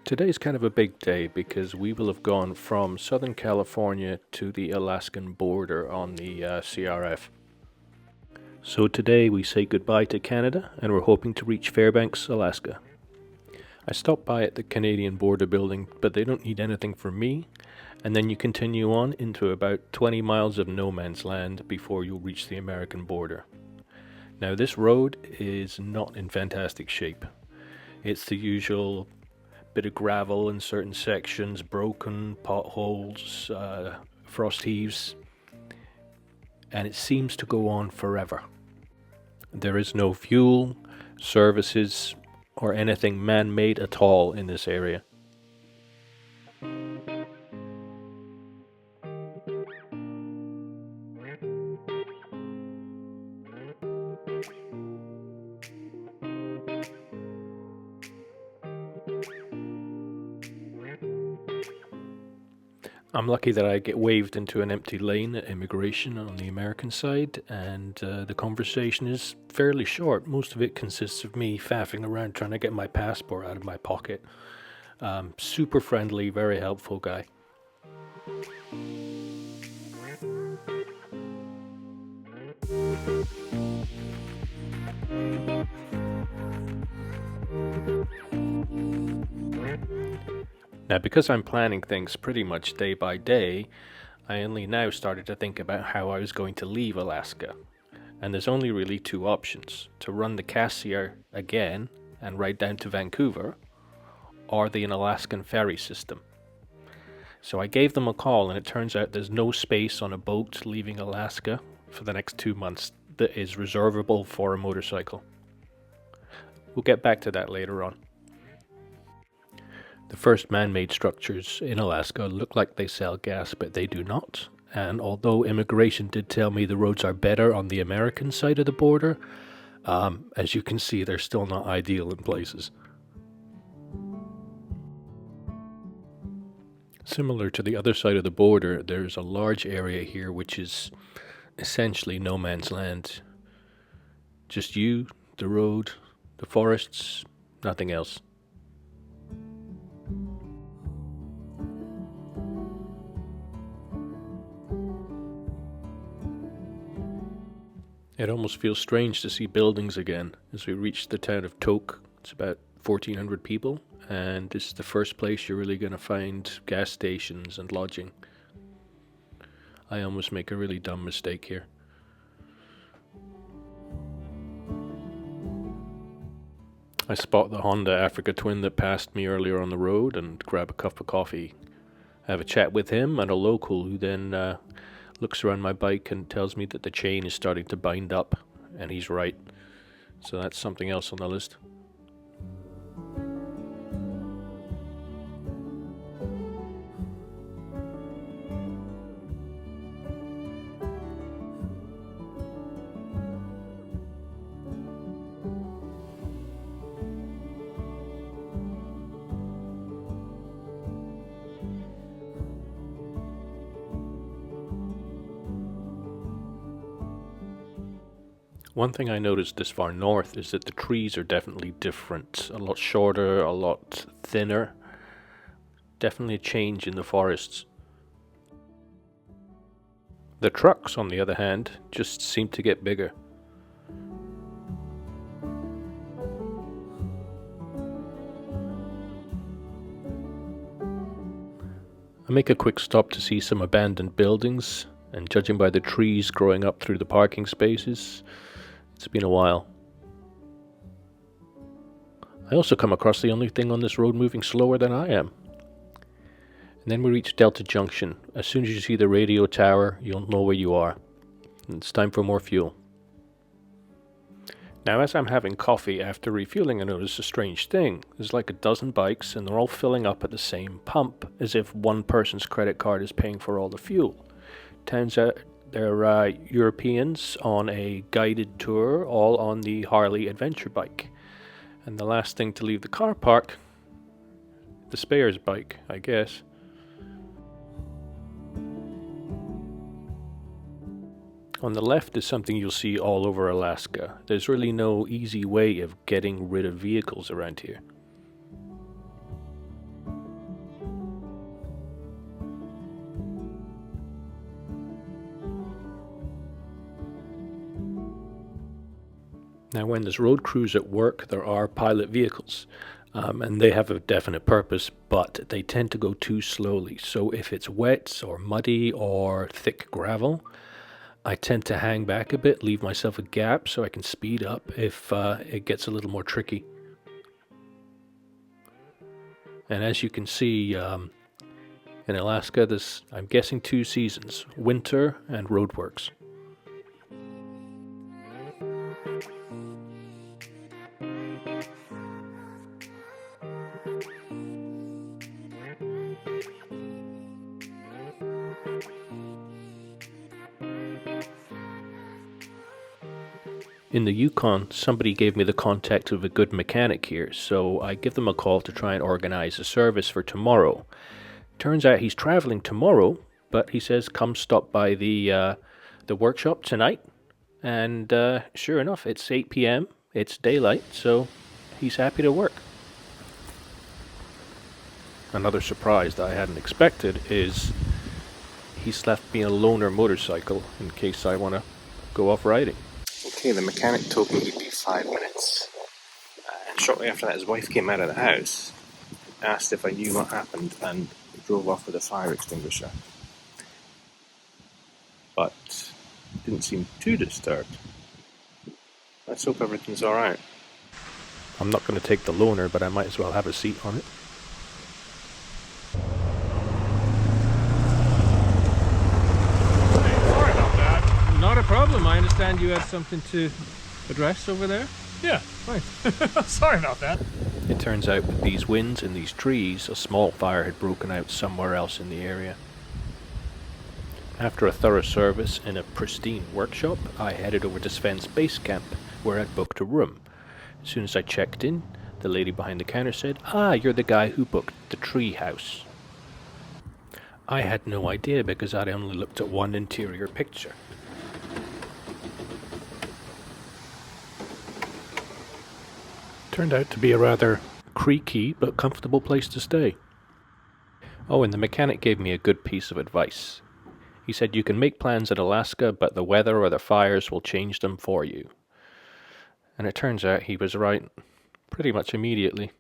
Today's kind of a big day because we will have gone from Southern California to the Alaskan border on the CRF. So today we say goodbye to Canada and we're hoping to reach Fairbanks, Alaska. I stopped by at the Canadian border building, but they don't need anything from me, and then you continue on into about 20 miles of no man's land before you'll reach the American border. Now this road is not in fantastic shape. It's the usual bit of gravel in certain sections, broken potholes, frost heaves, and it seems to go on forever. There is no fuel, services, or anything man-made at all in this area. I'm lucky that I get waved into an empty lane at immigration on the American side, and the conversation is fairly short. Most of it consists of me faffing around trying to get my passport out of my pocket. Super friendly, very helpful guy. Now, because I'm planning things pretty much day by day, I only now started to think about how I was going to leave Alaska. And there's only really two options: to run the Cassiar again and ride down to Vancouver, or the Alaskan ferry system. So I gave them a call, and it turns out there's no space on a boat leaving Alaska for the next 2 months that is reservable for a motorcycle. We'll get back to that later on. The first man-made structures in Alaska look like they sell gas, but they do not. And although immigration did tell me the roads are better on the American side of the border, as you can see, they're still not ideal in places. Similar to the other side of the border, there's a large area here which is essentially no man's land. Just you, the road, the forests, nothing else. It almost feels strange to see buildings again as we reach the town of Tok. It's about 1,400 people, and this is the first place you're really going to find gas stations and lodging. I almost make a really dumb mistake here. I spot the Honda Africa Twin that passed me earlier on the road and grab a cup of coffee. I have a chat with him and a local who then looks around my bike and tells me that the chain is starting to bind up, and he's right. So that's something else on the list. One thing I noticed this far north is that the trees are definitely different. A lot shorter, a lot thinner. Definitely a change in the forests. The trucks, on the other hand, just seem to get bigger. I make a quick stop to see some abandoned buildings, and judging by the trees growing up through the parking spaces, it's been a while. I also come across the only thing on this road moving slower than I am. And then we reach Delta Junction. As soon as you see the radio tower, you'll know where you are. And it's time for more fuel. Now, as I'm having coffee after refueling, I notice a strange thing. There's like a dozen bikes, and they're all filling up at the same pump, as if one person's credit card is paying for all the fuel. Turns out they're Europeans on a guided tour, all on the Harley adventure bike. And the last thing to leave the car park, the spares bike, I guess. On the left is something you'll see all over Alaska. There's really no easy way of getting rid of vehicles around here. Now, when there's road crews at work, there are pilot vehicles, and they have a definite purpose, but they tend to go too slowly. So if it's wet or muddy or thick gravel, I tend to hang back a bit, leave myself a gap so I can speed up if it gets a little more tricky. And as you can see, in Alaska, there's, I'm guessing, 2 seasons, winter and roadworks. In the Yukon, somebody gave me the contact of a good mechanic here, so I give them a call to try and organize a service for tomorrow. Turns out he's traveling tomorrow, but he says come stop by the workshop tonight. And sure enough, it's 8 p.m., it's daylight, so he's happy to work. Another surprise that I hadn't expected is he's left me a loaner motorcycle in case I want to go off riding. Okay, the mechanic told me he'd be 5 minutes. And shortly after that, his wife came out of the house, asked if I knew what happened, and drove off with a fire extinguisher. But didn't seem too disturbed. Let's hope everything's alright. I'm not going to take the loaner, but I might as well have a seat on it. Sorry about that. Not a problem. I understand you had something to address over there? Yeah, right. Sorry about that. It turns out with these winds and these trees, a small fire had broken out somewhere else in the area. After a thorough service in a pristine workshop, I headed over to Sven's base camp, where I'd booked a room. As soon as I checked in, the lady behind the counter said, "Ah, you're the guy who booked the tree house." I had no idea because I'd only looked at one interior picture. Turned out to be a rather creaky but comfortable place to stay. Oh, and the mechanic gave me a good piece of advice. He said you can make plans in Alaska, but the weather or the fires will change them for you. And it turns out he was right pretty much immediately.